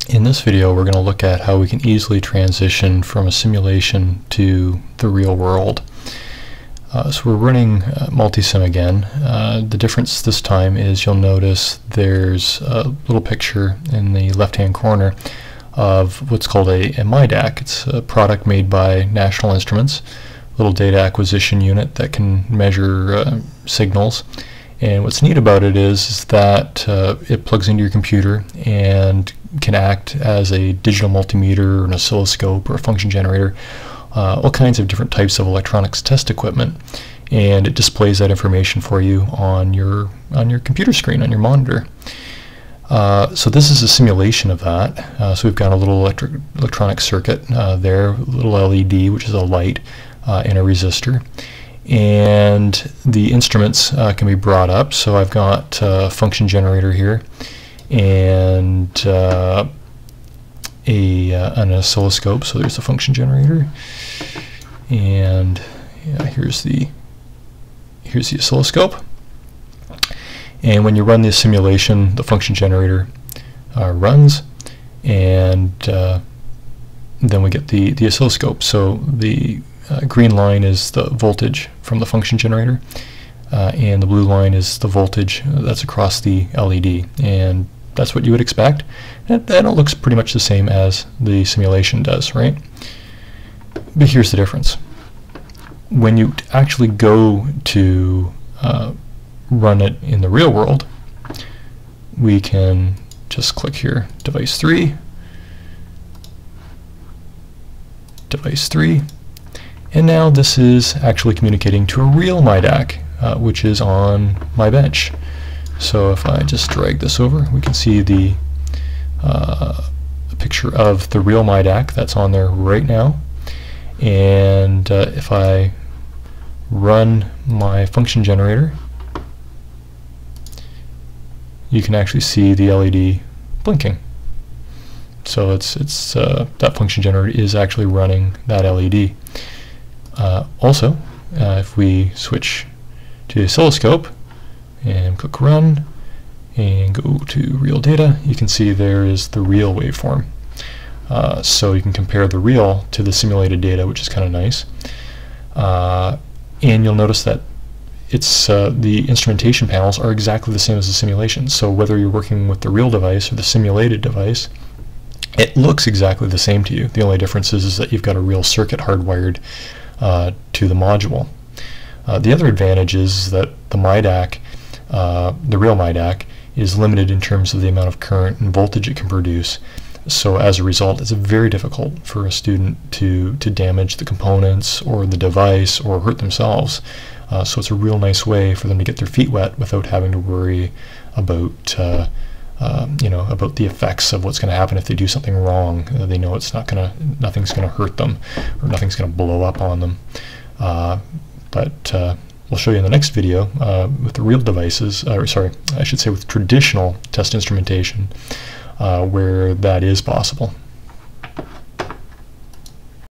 In this video, we're going to look at how we can easily transition from a simulation to the real world. So we're running multisim again. The difference this time is you'll notice there's a little picture in the left-hand corner of what's called a myDAQ. It's a product made by National Instruments, a little data acquisition unit that can measure signals. And what's neat about it is that it plugs into your computer and can act as a digital multimeter, or an oscilloscope, or a function generator, all kinds of different types of electronics test equipment, and it displays that information for you on your computer screen, on your monitor. So this is a simulation of that. So we've got a little electronic circuit there, a little LED, which is a light, and a resistor. And the instruments can be brought up. So I've got a function generator here, and an oscilloscope. So there's the function generator, and here's the oscilloscope. And when you run the simulation, the function generator runs, and then we get the oscilloscope. So the green line is the voltage from the function generator, and the blue line is the voltage that's across the LED, and that's what you would expect. And it looks pretty much the same as the simulation does, right? But here's the difference. When you actually go to run it in the real world, we can just click here, device 3, device 3, and now this is actually communicating to a real myDAQ, which is on my bench. So if I just drag this over, we can see the picture of the real myDAQ that's on there right now. And if I run my function generator, you can actually see the LED blinking. So it's that function generator is actually running that LED. Also, if we switch to the oscilloscope and click run and go to real data, you can see there is the real waveform. So you can compare the real to the simulated data, which is kind of nice. And you'll notice that it's the instrumentation panels are exactly the same as the simulation. So whether you're working with the real device or the simulated device, it looks exactly the same to you. The only difference is that you've got a real circuit hardwired to the module. The other advantage is that the myDAQ, the real myDAQ, is limited in terms of the amount of current and voltage it can produce. So as a result, it's very difficult for a student to damage the components or the device or hurt themselves. So it's a real nice way for them to get their feet wet without having to worry about about the effects of what's going to happen if they do something wrong. They know nothing's gonna hurt them, or nothing's gonna blow up on them. But we'll show you in the next video with the real devices, or sorry, I should say with traditional test instrumentation, where that is possible.